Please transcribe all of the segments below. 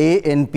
ANP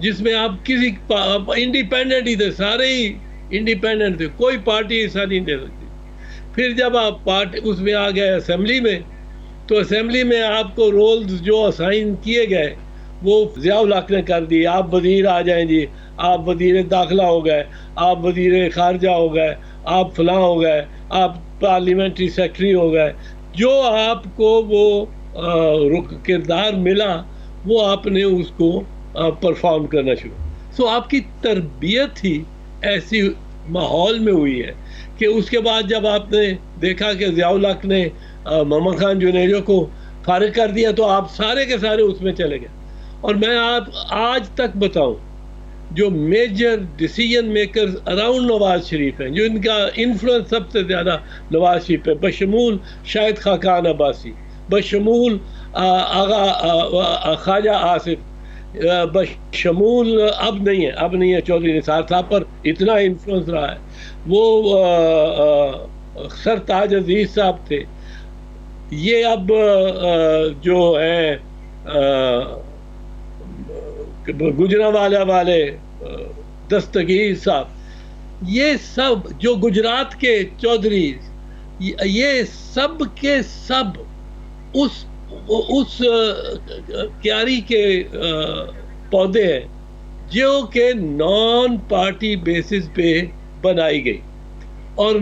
جس میں آپ کسی انڈیپینڈنٹ ہی تھے، سارے ہی انڈیپینڈنٹ تھے، کوئی پارٹی حصہ نہیں دے سکتی. پھر جب آپ پارٹی اس میں آ گئے اسمبلی میں، تو اسمبلی میں آپ کو رولز جو اسائن کیے گئے وہ ضیاء الحق نے کر دی. آپ وزیر آ جائیں جی، آپ وزیر داخلہ ہو گئے، آپ وزیر خارجہ ہو گئے، آپ فلاں ہو گئے، آپ پارلیمنٹری سیکرٹری ہو گئے. جو آپ کو وہ کردار ملا وہ آپ نے اس کو پرفارم کرنا شروع. سو آپ کی تربیت ہی ایسی ماحول میں ہوئی ہے کہ اس کے بعد جب آپ نے دیکھا کہ ضیاء الحق نے محمد خان جنیجو کو فارغ کر دیا تو آپ سارے کے سارے اس میں چلے گئے. اور میں آپ آج تک بتاؤں جو major decision makers around Nawaz Sharif ہیں، جو ان کا انفلوئنس سب سے زیادہ نواز شریف پہ، بشمول شاہد خاقان عباسی، بشمول آغا خواجہ آصف، بشمول اب نہیں ہے چودھری نثار صاحب پر اتنا انفلوئنس رہا ہے. وہ سرتاج عزیز صاحب تھے. یہ اب جو ہیں گجرانوالہ والے دستگیر صاحب، یہ سب جو گجرات کے چودھری، یہ سب کے سب اس کیاری کے پودے ہیں جو کہ نان پارٹی بیسس پہ بنائی گئی اور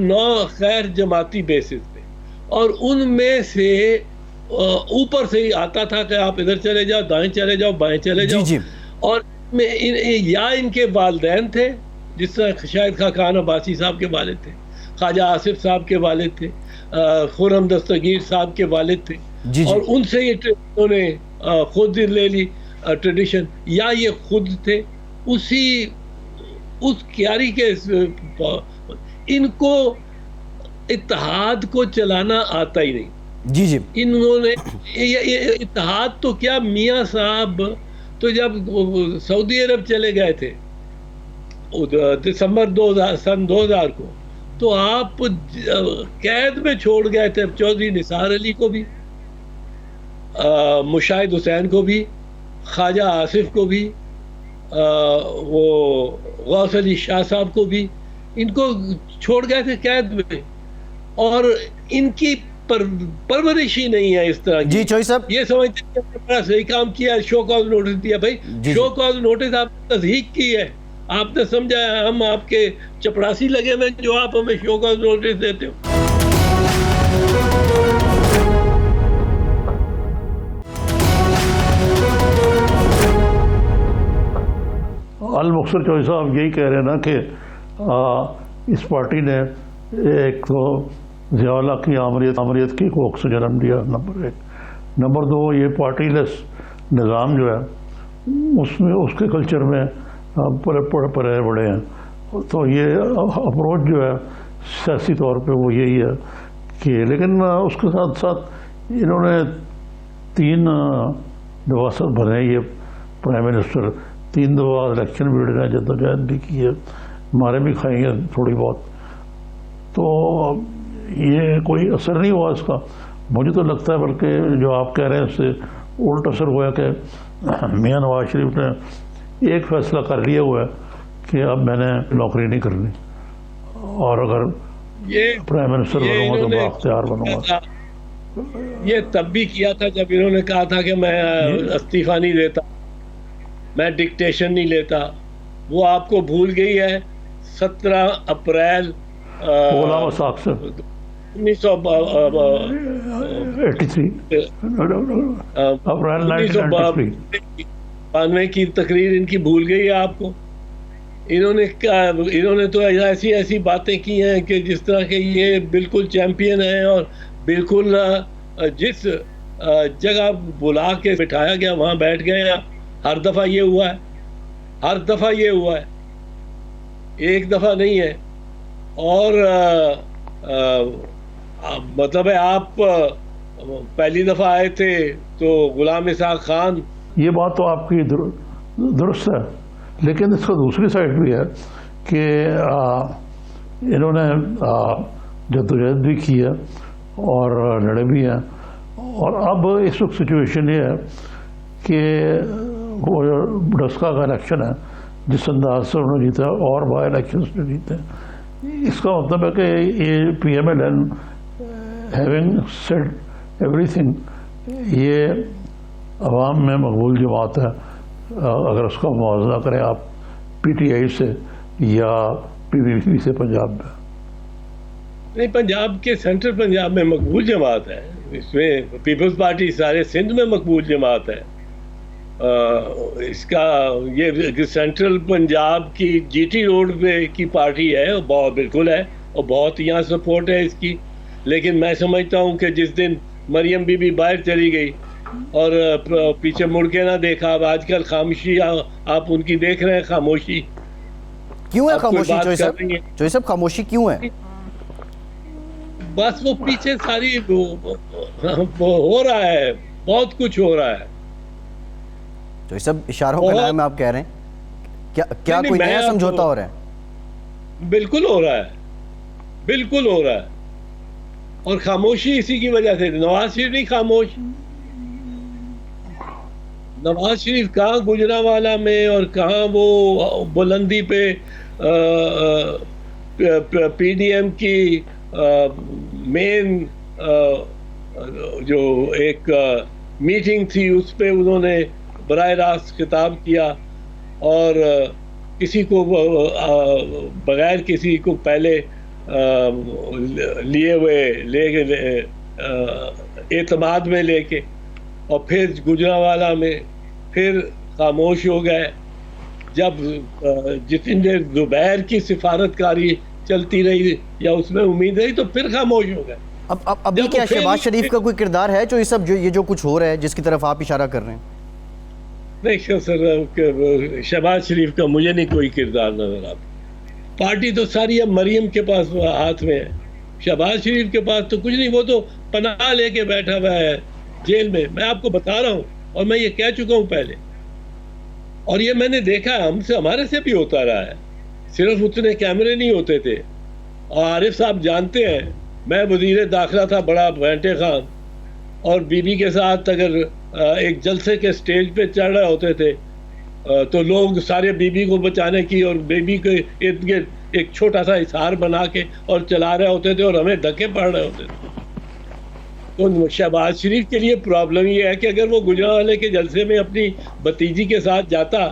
غیر جماعتی بیسس پہ، اور ان میں سے اوپر سے ہی آتا تھا کہ آپ ادھر چلے جاؤ، دائیں چلے جاؤ، بائیں چلے جاؤ. اور یا ان کے والدین تھے، جس طرح شاہد خاقان عباسی صاحب کے والد تھے، خواجہ آصف صاحب کے والد تھے، خرم دستگیر صاحب کے والد تھے، اور ان سے یہ انہوں نے خود لے لی ٹریڈیشن، یا یہ خود تھے اس کیاری کے. ان کو اتحاد کو چلانا آتا ہی نہیں. انہوں نے اتحاد تو کیا، میاں صاحب تو جب سعودی عرب چلے گئے تھے دسمبر سن 2000 کو، تو آپ قید میں چھوڑ گئے تھے چودھری نثار علی کو بھی، مشاہد حسین کو بھی، خواجہ آصف کو بھی، وہ غوث علی شاہ صاحب کو بھی. ان کو چھوڑ گئے تھے قید میں، اور ان کی پرورش ہی نہیں ہے اس طرح کی. چوئی صاحب یہ سمجھتے ہیں کہ بڑا صحیح کام کیا، شو کاز نوٹس دیا. بھائی شو کاز نوٹس آپ نے تصدیق کی ہے، آپ نے سمجھا ہے ہم آپ کے چپڑاسی لگے ہوئے جو آپ ہمیں شو کاز نوٹس دیتے ہو. المختصر چوئی صاحب یہی کہہ رہے ہیں نا کہ اس پارٹی نے ایک تو ضیاء الحق کی آمریت کی کوکھ سے جنم دیا، نمبر 1. نمبر 2 یہ پارٹی لیس نظام جو ہے اس کے کلچر میں پڑے بڑے ہیں. تو یہ اپروچ جو ہے سیاسی طور پہ وہ یہی ہے کہ، لیکن اس کے ساتھ ساتھ انہوں نے 3 دفعہ بنے یہ پرائم منسٹر، 3 دفعہ الیکشن بھی لڑے، جدوجہد بھی کی ہے، مارے بھی کھائیں گے تھوڑی بہت. تو یہ کوئی اثر نہیں ہوا اس کا. مجھے تو لگتا ہے بلکہ جو آپ کہہ رہے ہیں اس سے الٹ اثر ہوا کہ میاں نواز شریف نے ایک فیصلہ کر لیا ہوا ہے کہ اب میں نے نوکری نہیں کرنی، اور اگر پرائم منسٹر بنوں گا تو بااختیار بنوں گا. یہ تب بھی کیا تھا جب انہوں نے کہا تھا کہ میں استعفیٰ نہیں دیتا، میں ڈکٹیشن نہیں لیتا. وہ آپ کو بھول گئی ہے 17 اپریل 1992 کی تقریر ان کی بھول گئی ہے آپ کو. انہوں نے تو ایسی باتیں کی ہیں کہ جس طرح کہ یہ بالکل چیمپئن ہیں، اور بالکل جس جگہ بلا کے بٹھایا گیا وہاں بیٹھ گئے ہیں. ہر دفعہ یہ ہوا ہے، ایک دفعہ نہیں ہے. اور مطلب ہے آپ پہلی دفعہ آئے تھے تو غلام اسحاق خان. یہ بات تو آپ کی درست ہے، لیکن اس کا دوسری سائڈ بھی ہے کہ انہوں نے جدوجہد بھی کی ہے اور لڑے بھی ہیں. اور اب اس وقت سچویشن یہ ہے کہ وہ جو ڈسکا کا الیکشن ہے جس انداز سے انہوں نے جیتا اور بائی الیکشنز جو جیتے ہیں، اس کا مطلب ہے کہ یہ P M L N having said everything, یہ عوام میں مقبول جماعت ہے اگر اس کا موازنہ کریں آپ پی ٹی آئی سے یا پی وی پی سے پنجاب میں. نہیں، پنجاب کے سینٹرل پنجاب میں مقبول جماعت ہے، اس میں پیپلز پارٹی سارے سندھ میں مقبول جماعت ہے. اس کا یہ سینٹرل پنجاب کی جی ٹی روڈ پہ کی پارٹی ہے، بالکل ہے، اور بہت یہاں سپورٹ ہے اس کی. لیکن میں سمجھتا ہوں کہ جس دن مریم بی بی باہر چلی گئی اور پیچھے مڑ کے نہ دیکھا، اب آج کل خاموشی آپ ان کی دیکھ رہے ہیں، خاموشی کیوں ہے خاموشی؟ چوہی صاحب خاموشی کیوں ہے؟ بس وہ پیچھے ساری ہو رہا ہے، بہت کچھ ہو رہا ہے. چوہی صاحب اشاروں کا نام آپ کہہ رہے ہیں، کیا کوئی نیا سمجھوتا ہو رہا ہے؟ بالکل ہو رہا ہے، بالکل ہو رہا ہے. اور خاموشی اسی کی وجہ سے. نواز شریف نہیں خاموش. نواز شریف کہاں گجرانوالہ میں اور کہاں وہ بلندی پہ پی ڈی ایم کی مین جو ایک میٹنگ تھی اس پہ انہوں نے براہ راست خطاب کیا اور کسی کو بغیر کسی کو پہلے لیے ہوئے اعتماد میں لے کے، اور پھر گجرانوالہ میں پھر خاموش ہو گئے. جب جتنی دیر زبیر کی سفارت کاری چلتی رہی یا اس میں امید رہی تو پھر خاموش ہو گئے. ابھی کیا شہباز شریف کا کوئی کردار ہے جو یہ جو کچھ ہو رہا ہے جس کی طرف آپ اشارہ کر رہے ہیں؟ نہیں سر، شہباز شریف کا مجھے نہیں کوئی کردار نظر آتا. پارٹی تو ساری اب مریم کے پاس ہاتھ میں ہے، شہباز شریف کے پاس تو کچھ نہیں. وہ تو پناہ لے کے بیٹھا ہوا ہے جیل میں. میں آپ کو بتا رہا ہوں اور میں یہ کہہ چکا ہوں پہلے، اور یہ میں نے دیکھا ہمارے سے بھی ہوتا رہا ہے. صرف اتنے کیمرے نہیں ہوتے تھے. اور عارف صاحب جانتے ہیں میں وزیر داخلہ تھا بڑا گھنٹے خان، اور بی بی کے ساتھ اگر ایک جلسے کے سٹیج پہ چڑھ رہے ہوتے تھے تو لوگ سارے بی بی کو بچانے کی اور بی بی کے ارد گرد ایک چھوٹا سا اظہار بنا کے اور چلا رہے ہوتے تھے اور ہمیں دھکے پڑ رہے ہوتے تھے. تو شہباز شریف کے لیے پرابلم یہ ہے کہ اگر وہ گجرانوالے کے جلسے میں اپنی بھتیجی کے ساتھ جاتا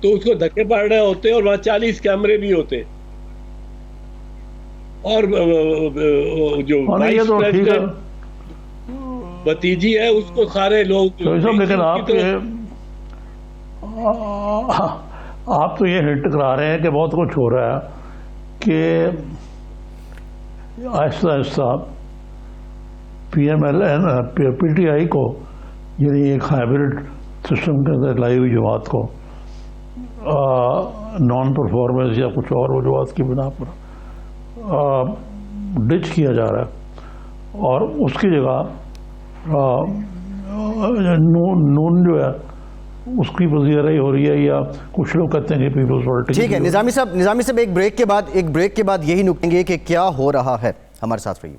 تو اس کو دھکے پڑ رہے ہوتے اور وہاں 40 کیمرے بھی ہوتے. اور جو وائس پریزیڈنٹ بھتیجی ہے اس کو سارے لوگ. لیکن آپ تو یہ ہنٹ کرا رہے ہیں کہ بہت کچھ ہو رہا ہے کہ آہستہ آہستہ P M L N P T I کو، یعنی ایک ہائبرڈ سسٹم کے اندر لائی ہوئی جماعت کو نان پرفارمنس یا کچھ اور وجوہات کی بنا پر ڈچ کیا جا رہا ہے، اور اس کی جگہ نون جو ہے اس کی پذیرائی ہو رہی ہے، یا کچھ لوگ کہتے ہیں کہ پیپلز پارٹی. ٹھیک ہے نظامی صاحب ایک بریک کے بعد یہی نکلیں گے کہ کیا ہو رہا ہے. ہمارے ساتھ رہیے.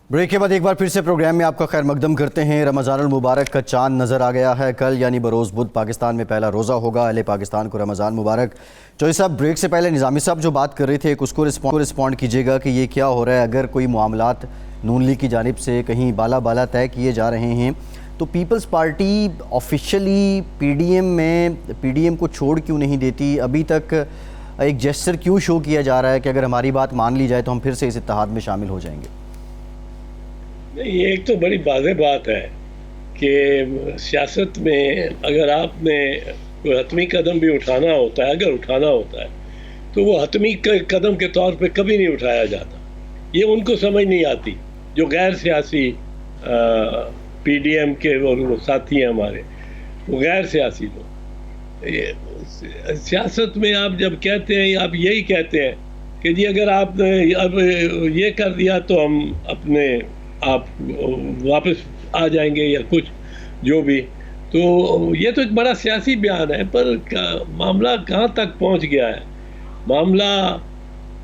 بریک کے بعد ایک بار پھر سے پروگرام میں آپ کا خیر مقدم کرتے ہیں. رمضان المبارک کا چاند نظر آ گیا ہے. کل یعنی بروز بدھ پاکستان میں پہلا روزہ ہوگا. اہل پاکستان کو رمضان مبارک. چوہی صاحب بریک سے پہلے نظامی صاحب جو بات کر رہے تھے اس کو رسپونڈ کیجیے گا کہ یہ کیا ہو رہا ہے. اگر کوئی معاملات نون لیگ کی جانب سے کہیں بالا طے کیے جا رہے ہیں تو Peoples Party officially P D M کو چھوڑ کیوں نہیں دیتی؟ ابھی تک ایک جیسچر کیوں شو کیا جا رہا ہے کہ اگر ہماری بات مان لی جائے تو ہم پھر سے اس اتحاد میں شامل ہو جائیں گے؟ یہ ایک تو بڑی واضح بات ہے کہ سیاست میں اگر آپ نے کوئی حتمی قدم بھی اٹھانا ہوتا ہے، اگر اٹھانا ہوتا ہے تو وہ حتمی قدم کے طور پہ کبھی نہیں اٹھایا جاتا. یہ ان کو سمجھ نہیں آتی جو غیر سیاسی پی ڈی ایم کے وہ ساتھی ہیں ہمارے، وہ غیر سیاسی لوگ. سیاست میں آپ جب کہتے ہیں، آپ یہی کہتے ہیں کہ جی اگر آپ نے اب یہ کر دیا تو ہم اپنے آپ واپس آ جائیں گے یا کچھ جو بھی. تو یہ تو ایک بڑا سیاسی بیان ہے، پر معاملہ کہاں تک پہنچ گیا ہے. معاملہ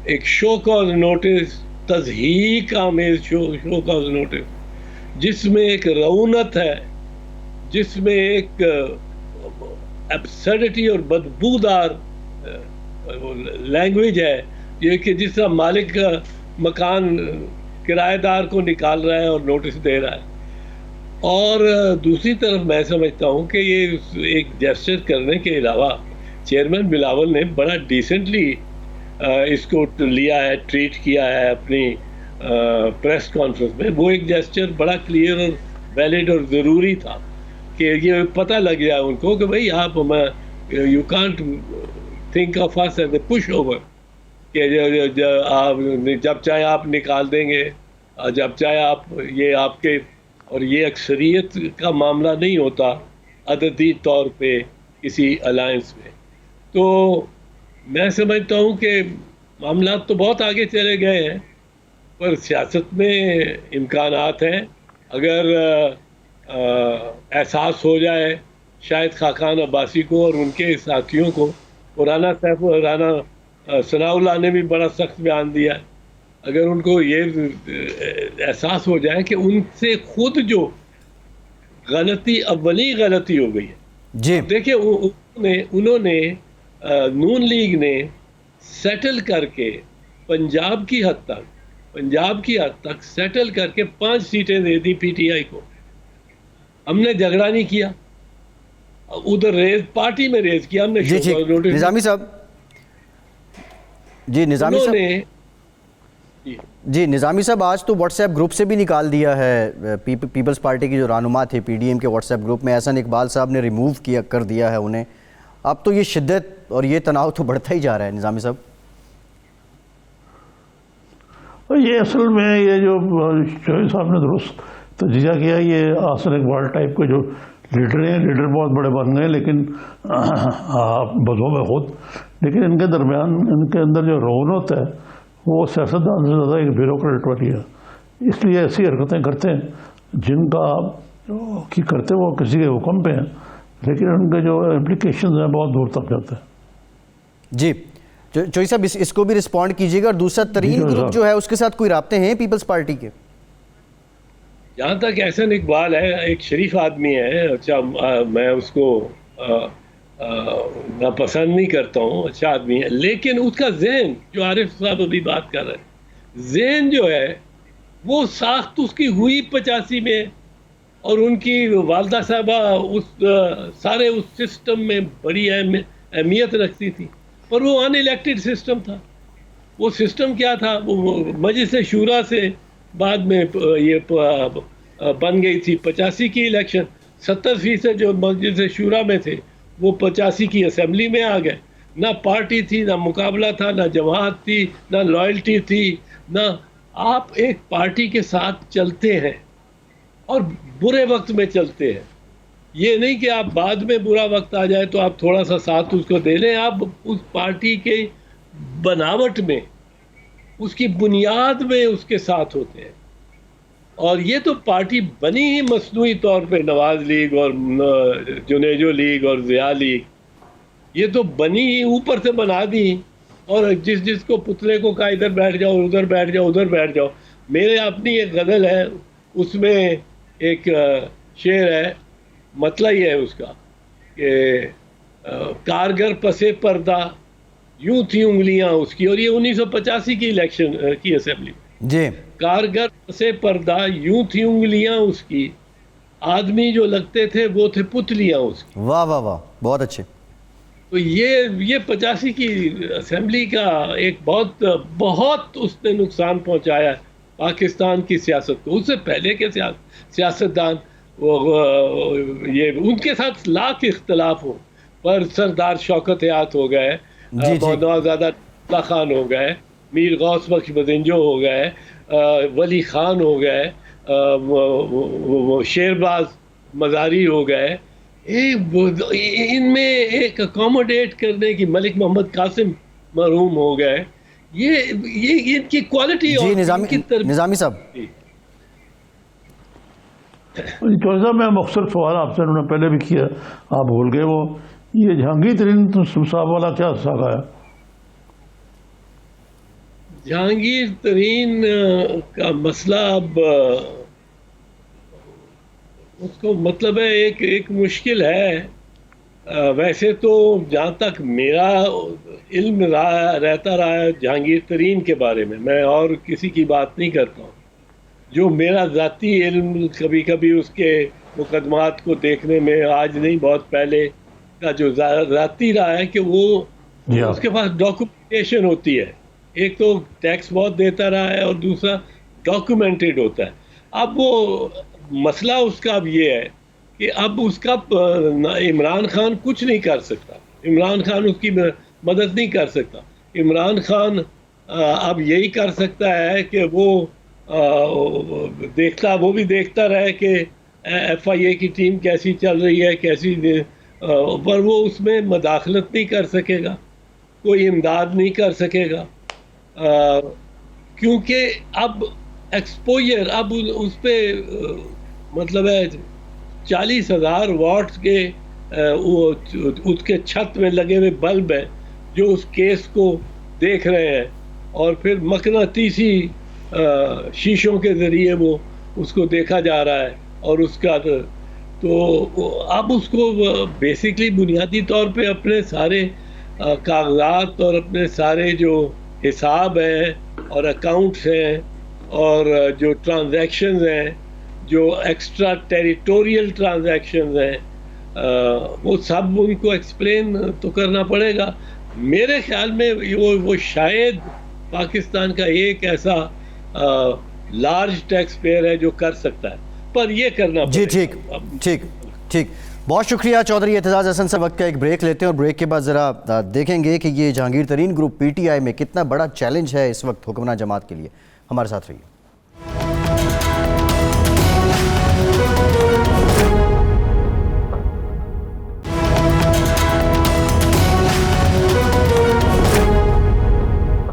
ایک شو کاز نوٹس، تضحیک آمیز شو کاز نوٹس، جس میں ایک رعونت ہے، جس میں ایک ایبسرڈٹی اور بدبودار لینگویج ہے، یہ کہ جس طرح مالک کا مکان کرایہ دار کو نکال رہا ہے اور نوٹس دے رہا ہے. اور دوسری طرف میں سمجھتا ہوں کہ یہ ایک جسٹس کرنے کے علاوہ چیئرمین بلاول نے بڑا ڈیسنٹلی اس کو لیا ہے، ٹریٹ کیا ہے اپنی پریس کانفرنس میں. وہ ایک جسچر بڑا کلیئر اور ویلڈ اور ضروری تھا کہ یہ پتہ لگ جائے ان کو کہ بھئی آپ you can't think of us as a pushover, کہ جب چاہے آپ نکال دیں گے، جب چاہے آپ، یہ آپ کے، اور یہ اکثریت کا معاملہ نہیں ہوتا عددی طور پہ کسی الائنس میں. تو میں سمجھتا ہوں کہ معاملات تو بہت آگے چلے گئے ہیں، پر سیاست میں امکانات ہیں. اگر احساس ہو جائے شاید خاقان عباسی کو اور ان کے ساتھیوں کو، رانا ثناء اللہ نے بھی بڑا سخت بیان دیا ہے، اگر ان کو یہ احساس ہو جائے کہ ان سے خود جو اولی غلطی ہو گئی ہے. جی دیکھیں انہوں نے نون لیگ نے سیٹل کر کے پنجاب کی حد تک سیٹل کر کے 5 سیٹیں دے دی پی ٹی آئی کو. ہم نے جھگڑا نہیں کیا، ادھر پارٹی میں ریز کیا ہم نے. جی نظامی صاحب، جی نظامی صاحب، آج تو واٹس ایپ گروپ سے بھی نکال دیا ہے پیپلز پارٹی کی جو رہنما تھے پی ڈی ایم کے واٹس ایپ گروپ میں، احسن اقبال صاحب نے ریموو کر دیا ہے انہیں. اب تو یہ شدت اور یہ تناؤ تو بڑھتا ہی جا رہا ہے نظامی صاحب. یہ اصل میں یہ جو شوہی صاحب نے درست تجزیہ کیا، یہ احسن اقبال ٹائپ کے جو لیڈر ہیں، لیڈر بہت بڑے بن گئے لیکن بدو میں خود، لیکن ان کے درمیان ان کے اندر جو رونت ہے وہ سیاستدان سے زیادہ ایک بیوروکریٹ والی ہے. اس لیے ایسی حرکتیں کرتے ہیں جن کا کرتے وہ کسی کے حکم پہ ہیں، لیکن ان کے جو امپلیکیشنز ہیں بہت دور تک جاتے ہیں. جی چوئی صاحب، اس کو بھی رسپونڈ کیجیے گا. اور دوسرا ترین گروپ جو ہے اس کے ساتھ کوئی رابطے ہیں پیپلز پارٹی کے؟ جہاں تک احسن اقبال ہے، ایک شریف آدمی ہے. اچھا، میں اس کو ناپسند نہیں کرتا ہوں، اچھا آدمی ہے، لیکن اس کا ذہن جو عارف صاحب ابھی بات کر رہے ہیں، ذہن جو ہے وہ ساخت اس کی ہوئی 85 میں، اور ان کی والدہ صاحبہ سارے اس سسٹم میں بڑی اہمیت رکھتی تھی، پر وہ ان الیکٹڈ سسٹم تھا. وہ سسٹم کیا تھا؟ وہ مجلس شورا سے بعد میں یہ بن گئی تھی. 85 کی الیکشن 70% جو مجلس شورا میں تھے وہ 85 کی اسمبلی میں آ گئے. نہ پارٹی تھی، نہ مقابلہ تھا، نہ جماعت تھی، نہ لائلٹی تھی، نہ. آپ ایک پارٹی کے ساتھ چلتے ہیں اور برے وقت میں چلتے ہیں. یہ نہیں کہ آپ بعد میں برا وقت آ جائے تو آپ تھوڑا سا ساتھ اس کو دے لیں. آپ اس پارٹی کے بناوٹ میں، اس کی بنیاد میں اس کے ساتھ ہوتے ہیں. اور یہ تو پارٹی بنی ہی مصنوعی طور پہ نواز لیگ اور جنیجو لیگ اور ضیاء لیگ، یہ تو بنی ہی اوپر سے بنا دی. اور جس کو پتلے کو کہا ادھر بیٹھ جاؤ، ادھر بیٹھ جاؤ، ادھر بیٹھ جاؤ. میرے اپنی ایک غزل ہے، اس میں ایک شعر ہے، مطلب یہ ہے اس کا کہ کارگر پسے پردہ یوں تھی انگلیاں اس کی. اور یہ 1985 کی الیکشن کی اسمبلی میں. جی کارگر پسے پردہ یوں تھی انگلیاں اس کی، آدمی جو لگتے تھے وہ تھے پتلیاں اس کی. واہ واہ واہ، بہت اچھے. تو یہ 85 کی اسمبلی کا ایک بہت اس نے نقصان پہنچایا پاکستان کی سیاست کو. اس سے پہلے کے سیاستدان یہ ان کے ساتھ لاکھ اختلاف ہو، پر سردار شوکت حیات ہو گئے، نوازادہ خان ہو گئے، میر غوث بخش بدنجو ہو گئے، ولی خان ہو گئے، شیرباز مزاری ہو گئے. ان میں ایک اکوموڈیٹ کرنے کی ملک محمد قاسم مرحوم ہو گئے. یہ ان کی کوالٹی. جی نظامی صاحب، میں مختصر سوال آپ سے انہوں نے پہلے بھی کیا، آپ بھول گئے. وہ یہ جہانگیر ترین صاحب والا کیا ساگا ہے؟ جہانگیر ترین کا مسئلہ اب اس کو مطلب ہے ایک مشکل ہے۔ ویسے تو جہاں تک میرا علم رہتا رہا ہے جہانگیر ترین کے بارے میں اور کسی کی بات نہیں کرتا ہوں۔ جو میرا ذاتی علم کبھی کبھی اس کے مقدمات کو دیکھنے میں، آج نہیں بہت پہلے کا جو ذاتی رہا ہے کہ وہ اس کے پاس ڈاکومنٹیشن ہوتی ہے۔ ایک تو ٹیکس بہت دیتا رہا ہے اور دوسرا ڈاکومنٹڈ ہوتا ہے۔ اب وہ مسئلہ اس کا اب یہ ہے کہ اب اس کا عمران خان کچھ نہیں کر سکتا، عمران خان اس کی مدد نہیں کر سکتا۔ عمران خان اب یہی کر سکتا ہے کہ وہ بھی دیکھتا رہے کہ ایف آئی اے کی ٹیم کیسی چل رہی ہے، کیسی، پر وہ اس میں مداخلت نہیں کر سکے گا، کوئی امداد نہیں کر سکے گا، کیونکہ اب ایکسپوجر اب اس پہ مطلب ہے 40,000 واٹ کے اس کے چھت میں لگے ہوئے بلب ہیں جو اس کیس کو دیکھ رہے ہیں، اور پھر مقناطیسی شیشوں کے ذریعے وہ اس کو دیکھا جا رہا ہے، اور اس کا تو اب اس کو بیسکلی بنیادی طور پہ اپنے سارے کاغذات اور اپنے سارے جو حساب ہیں اور اکاؤنٹس ہیں اور جو ٹرانزیکشنز ہیں، جو ایکسٹرا ٹیریٹوریل ٹرانزیکشنز ہیں، وہ سب ان کو ایکسپلین تو کرنا پڑے گا۔ میرے خیال میں وہ شاید پاکستان کا ایک ایسا لارج ٹیکس پیئر ہے جو کر سکتا ہے، پر یہ کرنا پڑے گا۔ جی ٹھیک، بہت شکریہ چودھری اعتزاز حسن صاحب۔ وقت کا ایک بریک لیتے ہیں اور بریک کے بعد ذرا دیکھیں گے کہ یہ جہانگیر ترین گروپ پی ٹی آئی میں کتنا بڑا چیلنج ہے اس وقت حکمراں جماعت کے لیے۔ ہمارے ساتھ رہیے۔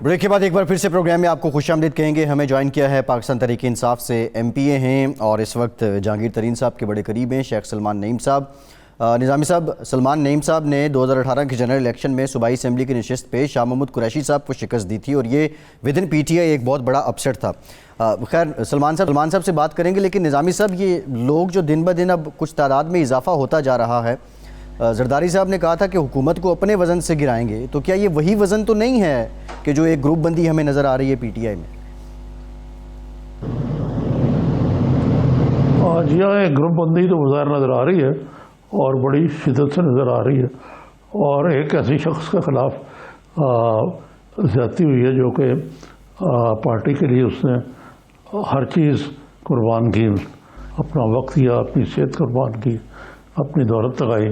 بریک کے بعد ایک بار پھر سے پروگرام میں آپ کو خوش آمدید کہیں گے۔ ہمیں جوائن کیا ہے پاکستان تحریک انصاف سے ایم پی اے ہیں اور اس وقت جہانگیر ترین صاحب کے بڑے قریب ہیں شیخ سلمان نعیم صاحب۔ نظامی صاحب، سلمان نعیم صاحب نے 2018 کے جنرل الیکشن میں صوبائی اسمبلی کی نشست پہ شاہ محمود قریشی صاحب کو شکست دی تھی اور یہ ودن پی ٹی آئی ایک بہت بڑا اپسیٹ تھا۔ خیر سلمان صاحب سے بات کریں گے، لیکن نظامی صاحب یہ لوگ جو دن بدن اب کچھ تعداد میں اضافہ ہوتا جا رہا ہے، زرداری صاحب نے کہا تھا کہ حکومت کو اپنے وزن سے گرائیں گے، تو کیا یہ وہی وزن تو نہیں ہے کہ جو ایک گروپ بندی ہمیں نظر آ رہی ہے پی ٹی آئی میں؟ آج یہاں ایک گروپ بندی تو بظاہر نظر آ رہی ہے اور بڑی شدت سے نظر آ رہی ہے، اور ایک ایسی شخص کے خلاف زیادتی ہوئی ہے جو کہ پارٹی کے لیے اس نے ہر چیز قربان کی، اپنا وقت کیا، اپنی صحت قربان کی، اپنی دولت لگائی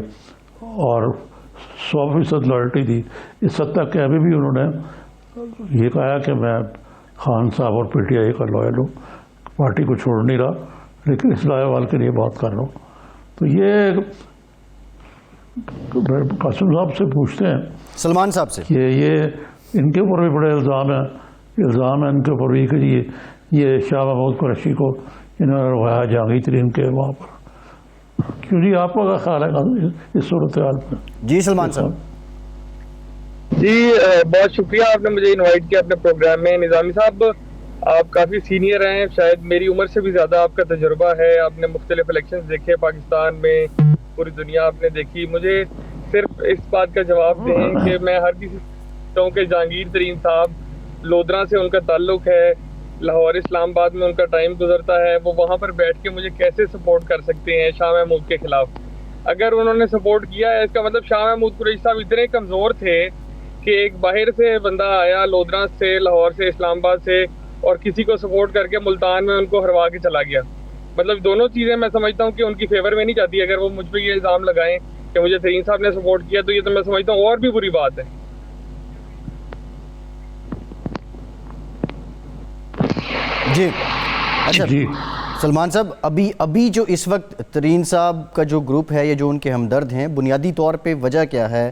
اور 100% لائلٹی دی۔ اس حد تک کہ ابھی بھی انہوں نے یہ کہا کہ میں خان صاحب اور پی ٹی آئی کا لائل ہوں، پارٹی کو چھوڑ نہیں رہا، لیکن اصلاح احوال کے لیے بات کر رہا ہوں۔ تو یہ قاسم صاحب سے پوچھتے ہیں، سلمان صاحب سے، کہ یہ ان کے اوپر بھی بڑے الزام ہیں ان کے اوپر بھی کہ یہ شاہ محمود قریشی کو انہوں نے روایا جہانگیر ترین کے وہاں پر۔ کیوں جی، آپ کا خیال ہے اس صورتحال میں؟ جی سلمان صاحب۔ جی بہت شکریہ، آپ نے مجھے انوائٹ کیا اپنے پروگرام میں۔ نظامی صاحب، آپ کافی سینئر ہیں، شاید میری عمر سے بھی زیادہ آپ کا تجربہ ہے، آپ نے مختلف الیکشنز دیکھے پاکستان میں، پوری دنیا آپ نے دیکھی۔ مجھے صرف اس بات کا جواب دیں کہ میں ہر کسی سے ہوں کہ جہانگیر ترین صاحب، لودھراں سے ان کا تعلق ہے، لاہور اسلام آباد میں ان کا ٹائم گزرتا ہے، وہ وہاں پر بیٹھ کے مجھے کیسے سپورٹ کر سکتے ہیں شاہ محمود کے خلاف؟ اگر انہوں نے سپورٹ کیا ہے، اس کا مطلب شاہ محمود قریشی صاحب اتنے کمزور تھے کہ ایک باہر سے بندہ آیا لودھراں سے، لاہور سے، اسلام آباد سے، اور کسی کو سپورٹ کر کے ملتان میں ان کو ہروا کے چلا گیا۔ مطلب دونوں چیزیں میں سمجھتا ہوں کہ ان کی فیور میں نہیں جاتی۔ اگر وہ مجھ پہ یہ الزام لگائیں کہ مجھے ترین صاحب نے سپورٹ کیا تو یہ تو میں سمجھتا ہوں اور بھی بری بات ہے۔ جی اچھا جی سلمان صاحب، ابھی جو اس وقت ترین صاحب کا جو گروپ ہے یا جو ان کے ہمدرد ہیں، بنیادی طور پہ وجہ کیا ہے؟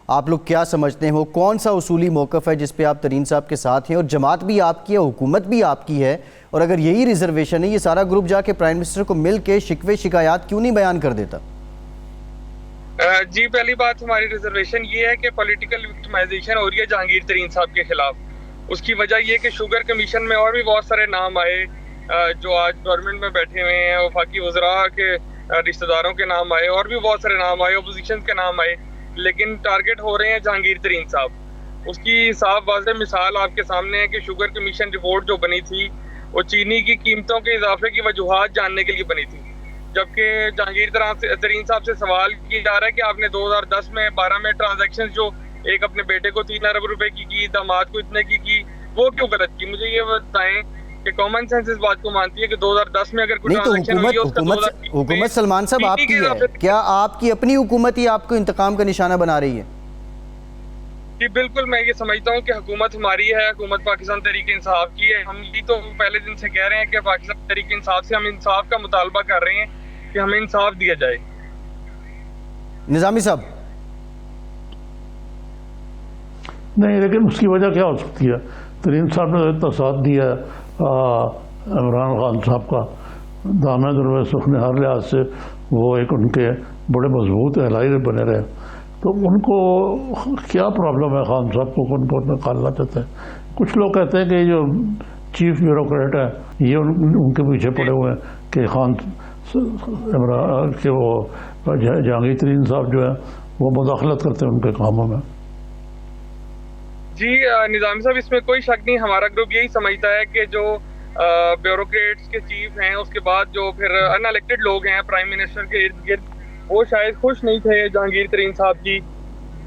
آپ لوگ کیا سمجھتے ہیں وہ کون سا اصولی موقف ہے جس پہ آپ ترین صاحب کے ساتھ ہیں؟ اور جماعت بھی آپ کی ہے، حکومت بھی آپ کی ہے، اور اگر یہی ریزرویشن ہے، یہ سارا گروپ جا کے پرائم منسٹر کو مل کے شکوے شکایات کیوں نہیں بیان کر دیتا؟ جی پہلی بات، ہماری ریزرویشن یہ ہے کہ پولیٹیکل وکٹمائزیشن ہو رہی ہے جہانگیر ترین صاحب کے خلاف، اس کی وجہ یہ کہ شوگر کمیشن میں اور بھی بہت سارے نام آئے جو آج گورنمنٹ میں بیٹھے ہوئے ہیں، وفاقی وزراء کے رشتہ داروں کے نام آئے، اور بھی بہت سارے نام آئے، اپوزیشن کے نام آئے، لیکن ٹارگٹ ہو رہے ہیں جہانگیر ترین صاحب۔ اس کی صاف واضح مثال آپ کے سامنے ہے کہ شوگر کمیشن رپورٹ جو بنی تھی وہ چینی کی قیمتوں کے اضافے کی وجوہات جاننے کے لیے بنی تھی، جبکہ جہانگیر ترین صاحب سے سوال کیا جا رہا ہے کہ آپ نے 2010 میں 12 میں ٹرانزیکشن جو ایک اپنے بیٹے کو 3 ارب روپے کی داماد کو اتنے کی وہ کیوں غلط کی؟ مجھے یہ بتائیں کہ کامن سینس اس بات کو مانتی ہے کہ 2010 میں اگر کوئی نہیں تو ٹرانزیکشن ہوئی ہے اس کا حکومت سلمان صاحب آپ کی ہے، کیا آپ کی اپنی حکومت ہی آپ کو انتقام کا نشانہ بنا رہی ہے؟ جی بالکل، میں یہ سمجھتا ہوں کہ حکومت ہماری ہے، حکومت پاکستان تحریک انصاف کی ہے۔ ہم یہ تو پہلے دن سے کہہ رہے ہیں کہ پاکستان تحریک انصاف سے ہم انصاف کا مطالبہ کر رہے ہیں کہ ہمیں انصاف دیا جائے۔ نظامی صاحب نہیں، لیکن اس کی وجہ کیا ہو سکتی ہے؟ ترین صاحب نے اتنا ساتھ دیا عمران خان صاحب کا، داماد درویش سکھ نے ہر لحاظ سے وہ ایک ان کے بڑے مضبوط اہلائی بنے رہے، تو ان کو کیا پرابلم ہے خان صاحب کو ان کو نکالنا چاہتے ہیں؟ کچھ لوگ کہتے ہیں کہ جو چیف بیوروکریٹ ہے یہ ان کے پیچھے پڑے ہوئے ہیں کہ خان عمران کہ وہ جہانگیر ترین صاحب جو ہے وہ مداخلت کرتے ہیں ان کے کاموں میں۔ جی نظامی صاحب، اس میں کوئی شک نہیں، ہمارا گروپ یہی سمجھتا ہے کہ جو بیوروکریٹس کے چیف ہیں، اس کے بعد جو پھر ان الیکٹڈ لوگ ہیں پرائم منسٹر کے ارد گرد، وہ شاید خوش نہیں تھے جہانگیر ترین صاحب کی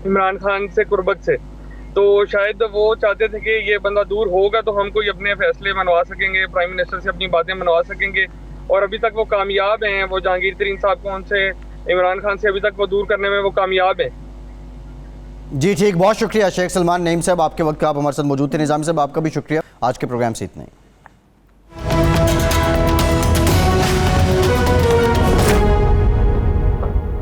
عمران خان سے قربت سے، تو شاید وہ چاہتے تھے کہ یہ بندہ دور ہوگا تو ہم کوئی اپنے فیصلے منوا سکیں گے، پرائم منسٹر سے اپنی باتیں منوا سکیں گے، اور ابھی تک وہ کامیاب ہیں۔ وہ جہانگیر ترین صاحب کو ان سے عمران خان سے ابھی تک وہ دور کرنے میں وہ کامیاب ہیں۔ جی ٹھیک، بہت شکریہ شیخ سلمان نعیم صاحب، آپ کے وقت آپ ہمارے ساتھ موجود تھے۔ نظامی صاحب آپ کا بھی شکریہ، آج کے پروگرام سے اتنا ہی۔